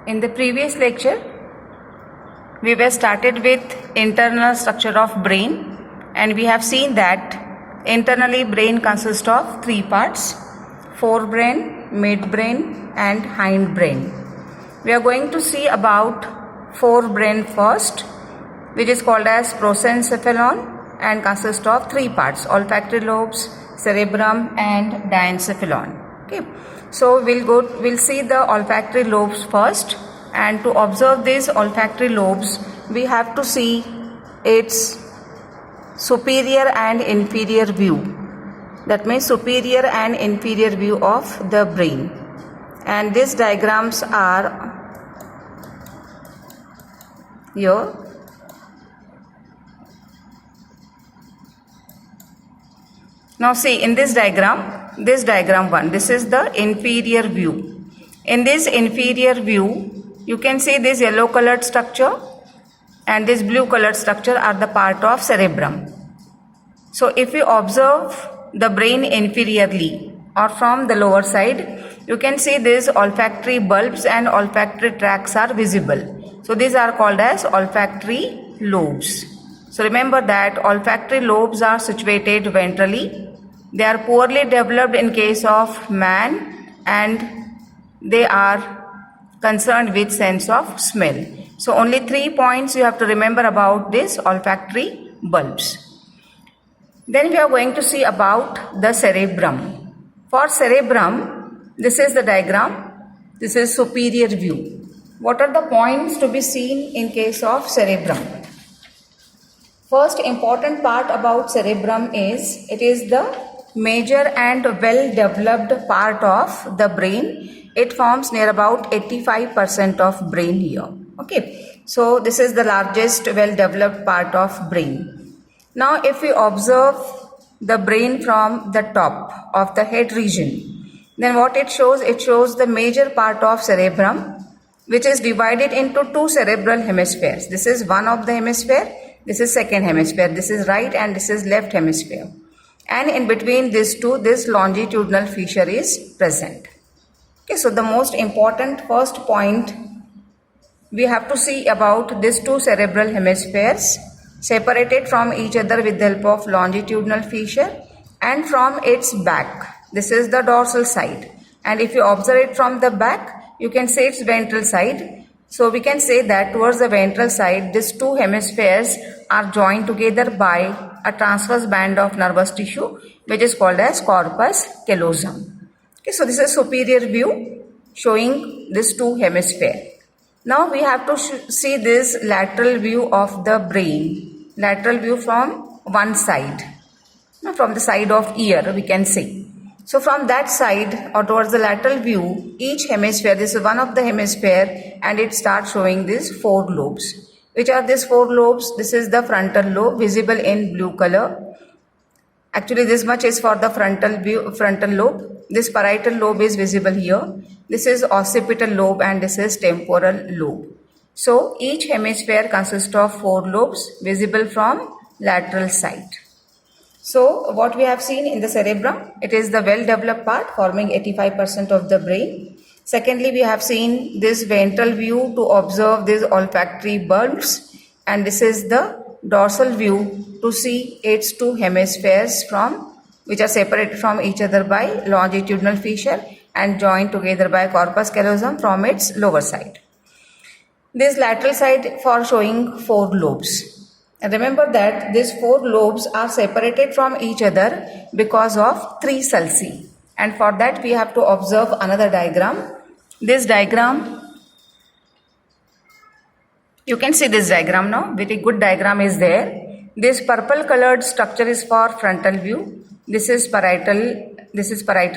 In the previous lecture, we were started with internal structure of brain, and we have seen that internally brain consists of three parts: forebrain, midbrain and hindbrain. We are going to see about forebrain first, which is called as prosencephalon and consists of three parts: olfactory lobes, cerebrum and diencephalon. Okay, so we'll see the olfactory lobes first, and to observe these olfactory lobes we have to see its superior and inferior view. That means superior and inferior view of the brain, and these diagrams are here. Now see, in this diagram 1, this is the inferior view. In this inferior view, you can see this yellow colored structure and this blue colored structure are the part of cerebrum. So if you observe the brain inferiorly or from the lower side, you can see these olfactory bulbs and olfactory tracts are visible. So these are called as olfactory lobes. So remember that olfactory lobes are situated ventrally. They are poorly developed in case of man, and they are concerned with sense of smell. So only 3 points you have to remember about this olfactory bulbs. Then we are going to see about the cerebrum. For cerebrum, this is the diagram. This is superior view. What are the points to be seen in case of cerebrum? First important part about cerebrum is it is the major and well developed part of the brain. It forms near about 85% of brain here. Okay, so this is the largest well developed part of brain. Now if we observe the brain from the top of the head region, then what it shows the major part of cerebrum, which is divided into two cerebral hemispheres. This is one of the hemisphere, this is second hemisphere, this is right and this is left hemisphere, and in between these two this longitudinal fissure is present. Okay, so the most important first point we have to see about these two cerebral hemispheres separated from each other with the help of longitudinal fissure, and from its back, this is the dorsal side, and if you observe it from the back you can say it's ventral side. So we can say that towards the ventral side these two hemispheres are joined together by a transverse band of nervous tissue which is called as corpus callosum. Okay, so this is superior view showing these two hemisphere. Now we have to see this lateral view of the brain, lateral view from one side, from the side of ear we can say. So from that side or towards the lateral view, each hemisphere, this is one of the hemisphere, and it starts showing these four lobes. Which are these four lobes? This is the frontal lobe visible in blue color. Actually this much is for the frontal lobe. This parietal lobe is visible here. This is occipital lobe and this is temporal lobe. So each hemisphere consists of four lobes visible from lateral side. So what we have seen in the cerebrum, it is the well developed part forming 85% of the brain. Secondly, we have seen this ventral view to observe these olfactory bulbs, and this is the dorsal view to see its two hemispheres which are separated from each other by longitudinal fissure and joined together by corpus callosum from its lower side. This lateral side for showing four lobes. And remember that these four lobes are separated from each other because of three sulci, and for that we have to observe another diagram. This diagram, you can see this diagram now, very good diagram is there. This purple colored structure is for frontal view. This is parietal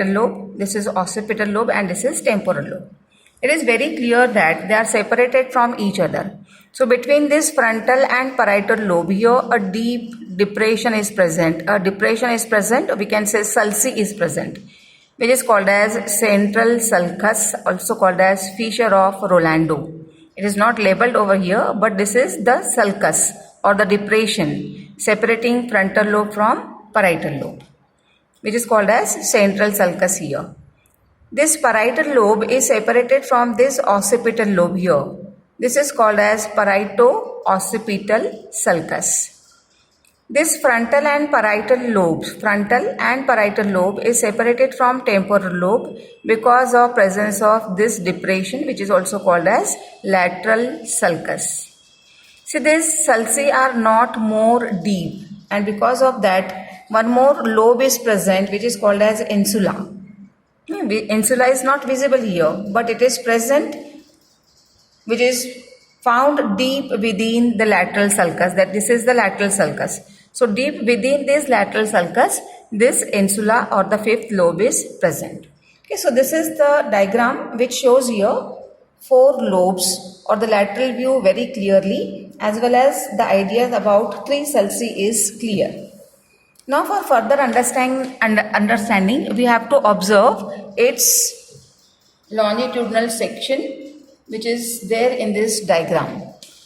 lobe, this is occipital lobe and this is temporal lobe. It is very clear that they are separated from each other. So between this frontal and parietal lobe here a deep depression is present. We can say sulci is present, which is called as central sulcus, also called as fissure of Rolando. It is not labeled over here, but this is the sulcus or the depression separating frontal lobe from parietal lobe, which is called as central sulcus here. This parietal lobe is separated from this occipital lobe here. This is called as parieto-occipital sulcus. This frontal and parietal lobe is separated from temporal lobe because of presence of this depression, which is also called as lateral sulcus. See, these sulci are not more deep, and because of that, one more lobe is present, which is called as insula. Insula is not visible here, but it is present, which is found deep within the lateral sulcus. That this is the lateral sulcus. So deep within this lateral sulcus, this insula or the fifth lobe is present. Okay, so this is the diagram which shows here 4 lobes or the lateral view very clearly, as well as the ideas about 3 sulci is clear. Now for further understanding, we have to observe its longitudinal section, which is there in this diagram.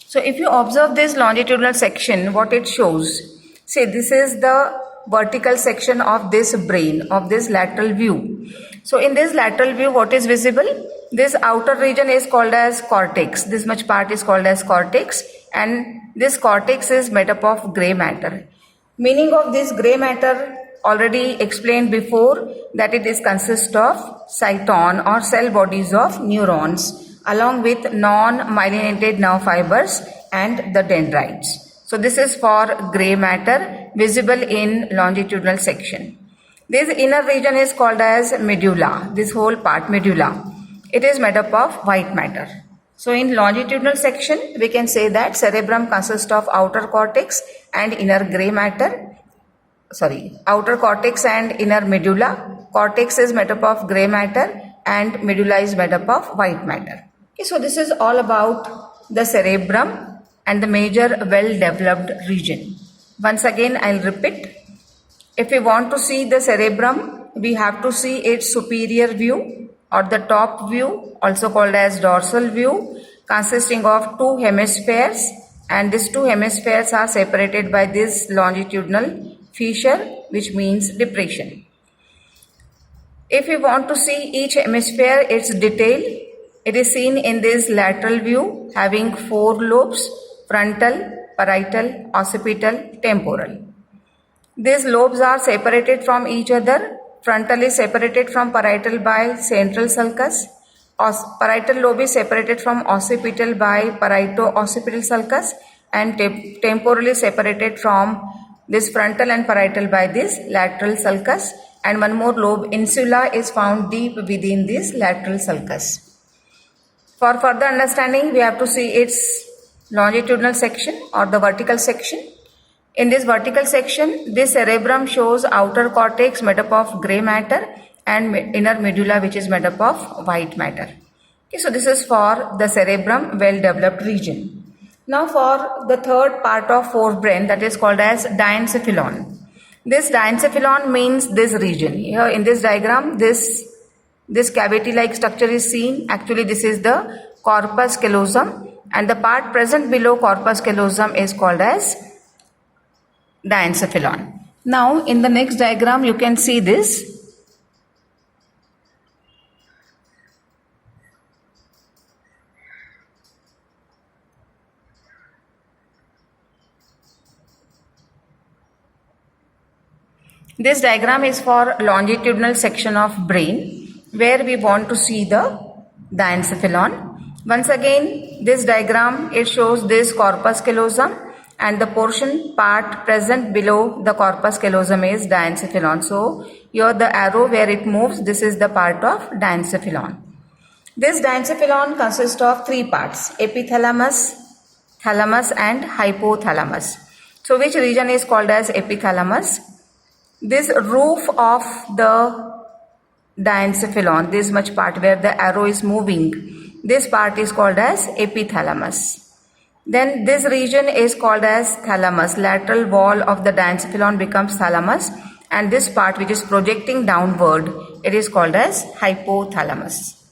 So if you observe this longitudinal section, what it shows, see, this is the vertical section of this brain, of this lateral view. So in this lateral view, what is visible? This outer region is called as cortex. This much part is called as cortex, and this cortex is made up of grey matter. Meaning of this grey matter already explained before, that it is consist of cyton or cell bodies of neurons along with non-myelinated nerve fibers and the dendrites. So this is for grey matter visible in longitudinal section. This inner region is called as medulla. This whole part, medulla, it is made up of white matter. So in longitudinal section, we can say that cerebrum consists of outer cortex and inner grey matter. Outer cortex and inner medulla. Cortex is made up of grey matter and medulla is made up of white matter. Okay, so this is all about the cerebrum and the major well-developed region. Once again, I'll repeat. If we want to see the cerebrum, we have to see its superior view or the top view, also called as dorsal view, consisting of 2 hemispheres, and these 2 hemispheres are separated by this longitudinal fissure, which means depression. If we want to see each hemisphere, its detail, it is seen in this lateral view having 4 lobes: frontal, parietal, occipital, temporal. These lobes are separated from each other. Frontal is separated from parietal by central sulcus. Parietal lobe is separated from occipital by parieto-occipital sulcus, and temporally separated from this frontal and parietal by this lateral sulcus, and one more lobe, insula, is found deep within this lateral sulcus. For further understanding, we have to see its longitudinal section or the vertical section. In this vertical section, this cerebrum shows outer cortex made up of grey matter and inner medulla, which is made up of white matter. Okay, so this is for the cerebrum well-developed region. Now for the third part of forebrain, that is called as diencephalon. This diencephalon means this region. Here in this diagram, this cavity-like structure is seen. Actually, this is the corpus callosum, and the part present below corpus callosum is called as diencephalon. Now in the next diagram, you can see this. This diagram is for longitudinal section of brain, where we want to see the diencephalon. Once again, this diagram, it shows this corpus callosum, and the portion part present below the corpus callosum is diencephalon. So here the arrow where it moves, this is the part of diencephalon. This diencephalon consists of 3 parts: epithalamus, thalamus and hypothalamus. So which region is called as epithalamus? This roof of the diencephalon, this much part where the arrow is moving, this part is called as epithalamus. Then this region is called as thalamus. Lateral wall of the diencephalon becomes thalamus, and this part which is projecting downward, it is called as hypothalamus.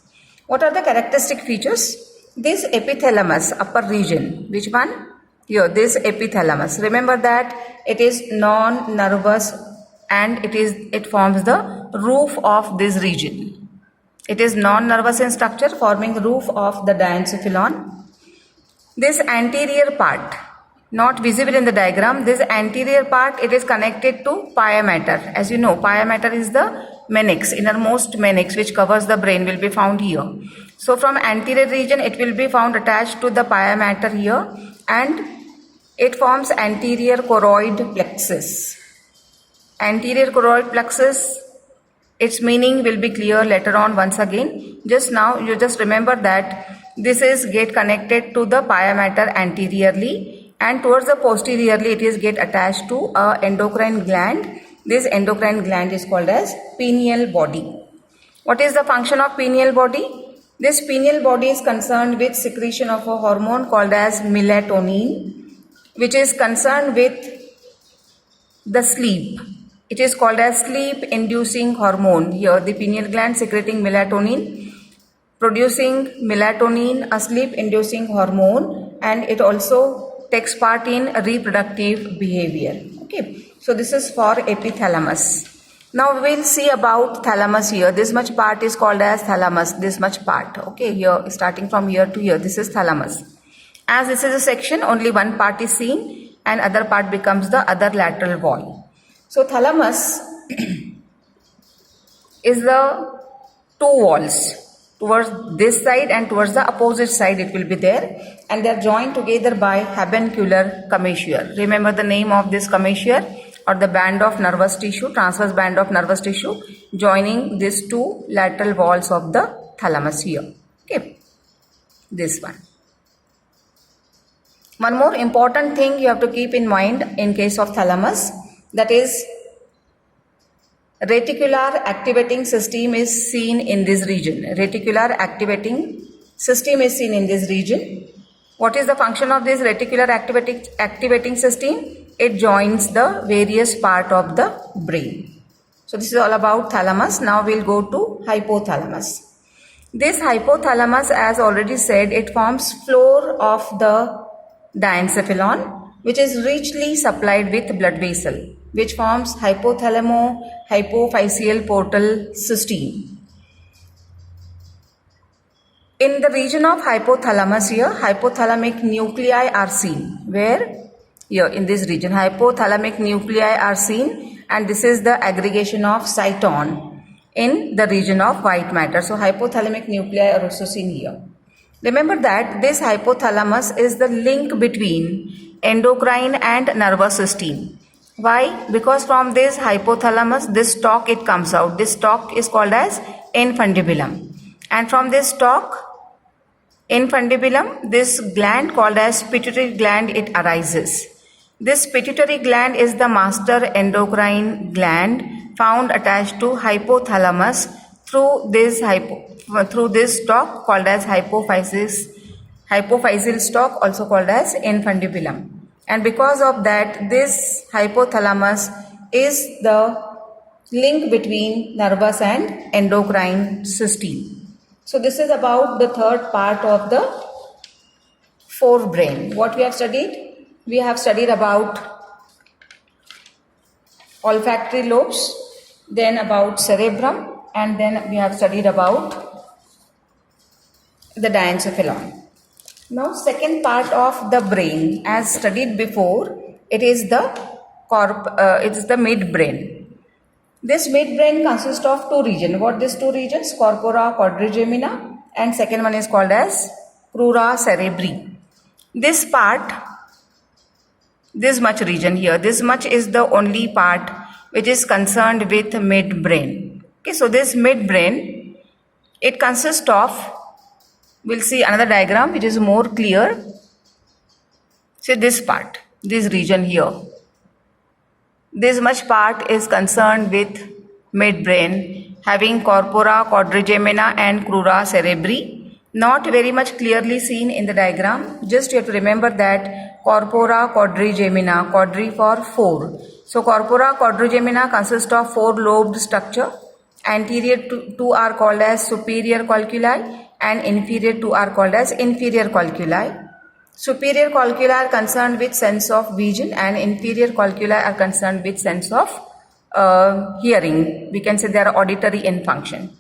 What are the characteristic features? This epithalamus, upper region, which one? Here, this epithalamus. Remember that it is non-nervous and it forms the roof of this region. It is non-nervous in structure, forming roof of the diencephalon. This anterior part, not visible in the diagram, this anterior part, it is connected to pia mater. As you know, pia mater is the meninx, innermost meninx which covers the brain, will be found here. So from anterior region, it will be found attached to the pia mater here, and it forms anterior choroid plexus. Anterior choroid plexus, its meaning will be clear later on once again. Just now, you just remember that this is get connected to the pia mater anteriorly, and towards the posteriorly it is get attached to a endocrine gland. This endocrine gland is called as pineal body. What is the function of pineal body? This pineal body is concerned with secretion of a hormone called as melatonin, which is concerned with the sleep. It is called as sleep inducing hormone. Here the pineal gland secreting melatonin, producing melatonin, a sleep inducing hormone, and it also takes part in reproductive behavior. Okay, so this is for epithalamus. Now we will see about thalamus here. This much part is called as thalamus, this much part. Okay, here starting from here to here, this is thalamus. As this is a section, only one part is seen and other part becomes the other lateral wall. So thalamus is the two walls. Towards this side and towards the opposite side it will be there, and they are joined together by habencular commissure. Remember the name of this commissure, or the band of nervous tissue, transverse band of nervous tissue joining these two lateral walls of the thalamus here. Okay, this one. One more important thing you have to keep in mind in case of thalamus, that is reticular activating system is seen in this region. Reticular activating system is seen in this region. What is the function of this reticular activating system? It joins the various part of the brain. So this is all about thalamus. Now we'll go to hypothalamus. This hypothalamus, as already said, it forms floor of the diencephalon, which is richly supplied with blood vessel, which forms hypophyseal portal system. In the region of hypothalamus here, hypothalamic nuclei are seen. Where? Here in this region, hypothalamic nuclei are seen, and this is the aggregation of cyton in the region of white matter. So hypothalamic nuclei are also seen here. Remember that this hypothalamus is the link between endocrine and nervous system. Why? Because from this hypothalamus, this stalk it comes out. This stalk is called as infundibulum. And from this stalk, infundibulum, this gland called as pituitary gland, it arises. This pituitary gland is the master endocrine gland found attached to hypothalamus through this stalk called as hypophyseal stalk, also called as infundibulum. And because of that, this hypothalamus is the link between nervous and endocrine system. So this is about the third part of the forebrain. What we have studied? We have studied about olfactory lobes, then about cerebrum, and then we have studied about the diencephalon. Now second part of the brain, as studied before, it is the midbrain. This midbrain consists of two regions. What these two regions? Corpora quadrigemina, and second one is called as crura cerebri. This part, this much region here, this much is the only part which is concerned with midbrain. Okay, so this midbrain, it consists of, we'll see another diagram which is more clear. See this part, this region here. This much part is concerned with midbrain, having corpora quadrigemina and crura cerebri. Not very much clearly seen in the diagram. Just you have to remember that corpora quadrigemina, quadri for 4. So corpora quadrigemina consists of 4-lobed structure. Anterior two are called as superior colliculi and inferior two are called as inferior colliculi. Superior colliculi are concerned with sense of vision and inferior colliculi are concerned with sense of hearing. We can say they are auditory in function.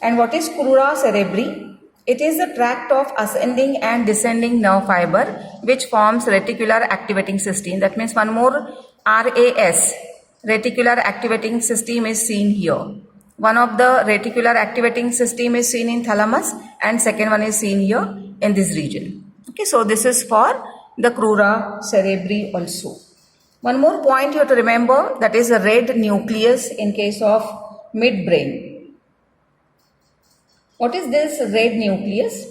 And what is crura cerebri? It is the tract of ascending and descending nerve fiber which forms reticular activating system. That means one more RAS, reticular activating system, is seen here. One of the reticular activating system is seen in thalamus and second one is seen here in this region. Okay, so this is for the crura cerebri also. One more point you have to remember, that is a red nucleus in case of midbrain. What is this red nucleus?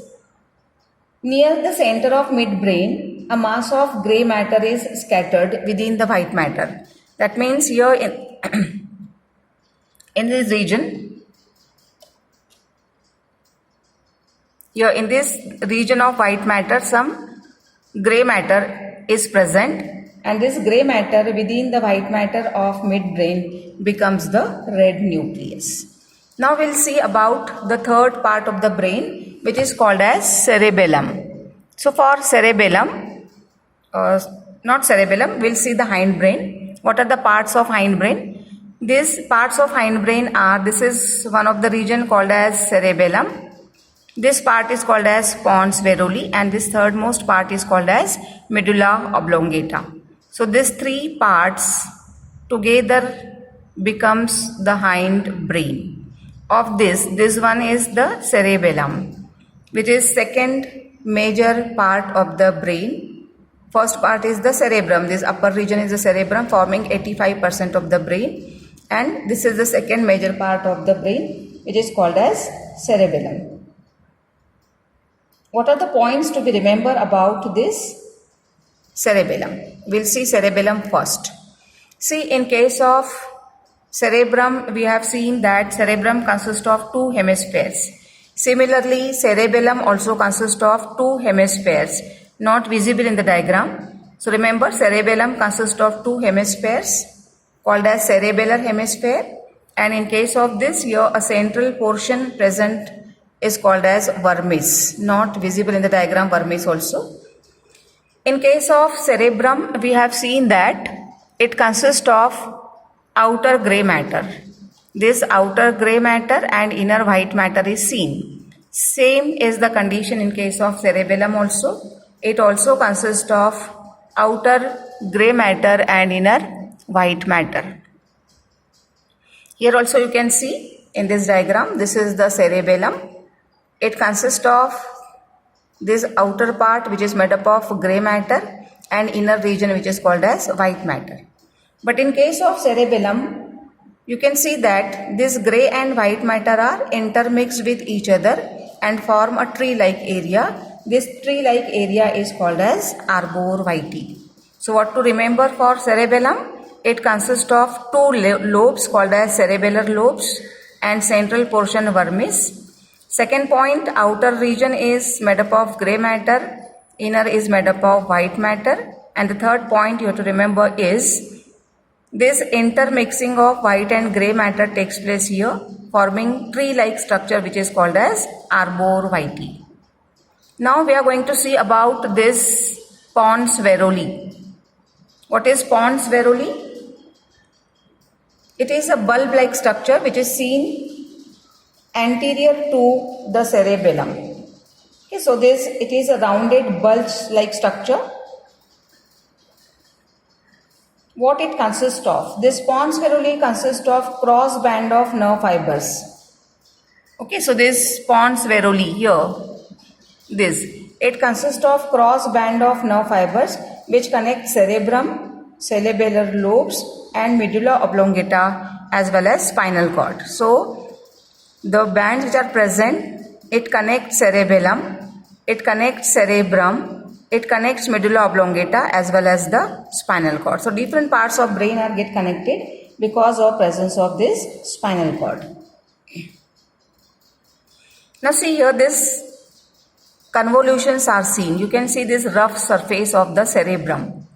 Near the center of midbrain, a mass of grey matter is scattered within the white matter. That means here in this region, here in this region of white matter, some grey matter is present, and this grey matter within the white matter of midbrain becomes the red nucleus. Now we'll see about the third part of the brain, which is called as cerebellum. So for cerebellum, not cerebellum, we'll see the hindbrain. What are the parts of hindbrain? These parts of hindbrain are, this is one of the region called as cerebellum. This part is called as pons varoli, and this third most part is called as medulla oblongata. So these three parts together becomes the hindbrain. Of this one is the cerebellum, which is second major part of the brain. First part is the cerebrum. This upper region is the cerebrum, forming 85% of the brain, and this is the second major part of the brain, which is called as cerebellum. What are the points to be remembered about this cerebellum? We'll see cerebellum first. See, in case of cerebrum, we have seen that cerebrum consists of two hemispheres. Similarly, cerebellum also consists of two hemispheres, not visible in the diagram. So remember, cerebellum consists of two hemispheres called as cerebellar hemisphere, and in case of this, here a central portion present is called as vermis, not visible in the diagram, vermis also. In case of cerebrum, we have seen that it consists of outer grey matter. This outer grey matter and inner white matter is seen. Same is the condition in case of cerebellum also. It also consists of outer grey matter and inner white matter. Here also you can see in this diagram, this is the cerebellum. It consists of this outer part which is made up of grey matter and inner region which is called as white matter. But in case of cerebellum, you can see that this grey and white matter are intermixed with each other and form a tree-like area. This tree-like area is called as arbor vitae. So what to remember for cerebellum? It consists of two lobes called as cerebellar lobes and central portion vermis. Second point, outer region is made up of grey matter, inner is made up of white matter. And the third point you have to remember is this intermixing of white and grey matter takes place here, forming tree-like structure which is called as arbor vitae. Now we are going to see about this pons varoli. What is pons varoli? It is a bulb-like structure which is seen anterior to the cerebellum. Okay, so it is a rounded bulge-like structure. What it consists of? This pons varoli consists of cross band of nerve fibers. Okay, so this pons varoli here, it consists of cross band of nerve fibers which connect cerebrum, cerebellar lobes and medulla oblongata as well as spinal cord. So the bands which are present, it connects cerebellum, it connects cerebrum, it connects medulla oblongata as well as the spinal cord. So different parts of brain are get connected because of presence of this spinal cord. Now see here, this convolutions are seen. You can see this rough surface of the cerebrum.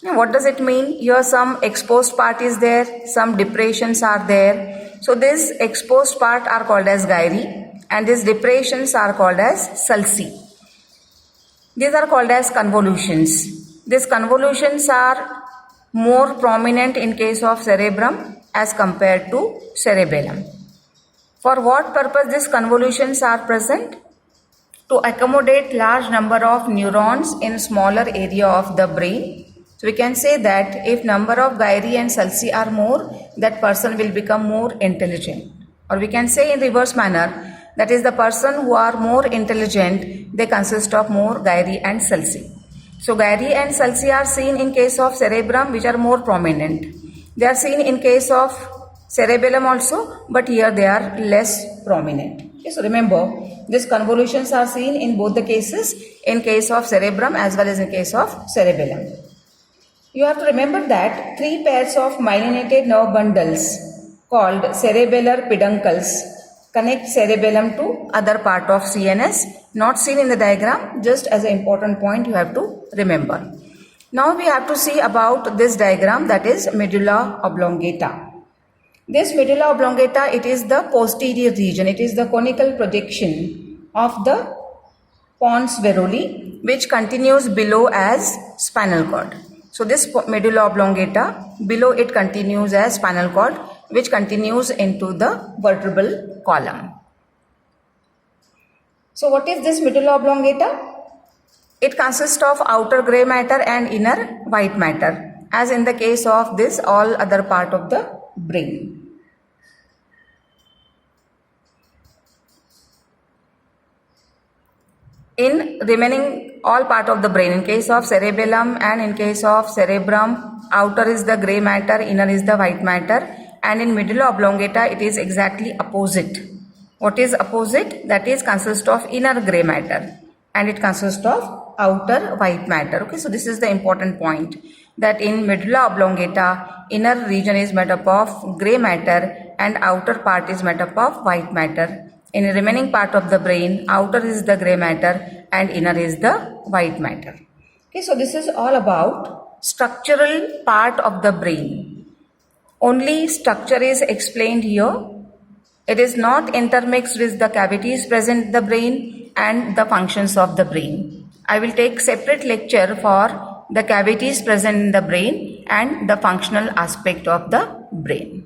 Now what does it mean? Here some exposed part is there, some depressions are there. So this exposed part are called as gyri and these depressions are called as sulci. These are called as convolutions. These convolutions are more prominent in case of cerebrum as compared to cerebellum. For what purpose these convolutions are present? To accommodate large number of neurons in smaller area of the brain. So we can say that if number of gyri and sulci are more, that person will become more intelligent. Or we can say in reverse manner, that is the person who are more intelligent, they consist of more gyri and sulci. So gyri and sulci are seen in case of cerebrum, which are more prominent. They are seen in case of cerebellum also, but here they are less prominent. Okay, so remember, these convolutions are seen in both the cases, in case of cerebrum as well as in case of cerebellum. You have to remember that 3 pairs of myelinated nerve bundles called cerebellar peduncles connect cerebellum to other part of CNS, not seen in the diagram, just as an important point you have to remember. Now we have to see about this diagram, that is medulla oblongata. This medulla oblongata, it is the posterior region, it is the conical projection of the pons varolii, which continues below as spinal cord. So this medulla oblongata, below it continues as spinal cord, which continues into the vertebral column. So what is this medulla oblongata? It consists of outer grey matter and inner white matter, as in the case of this all other part of the brain. In remaining all part of the brain, in case of cerebellum and in case of cerebrum, outer is the grey matter, inner is the white matter, and in medulla oblongata it is exactly opposite. What is opposite? That is consists of inner grey matter and it consists of outer white matter. Okay, so this is the important point, that in medulla oblongata, inner region is made up of grey matter and outer part is made up of white matter. In the remaining part of the brain, outer is the grey matter and inner is the white matter. Okay, so this is all about structural part of the brain. Only structure is explained here. It is not intermixed with the cavities present in the brain and the functions of the brain. I will take separate lecture for the cavities present in the brain and the functional aspect of the brain.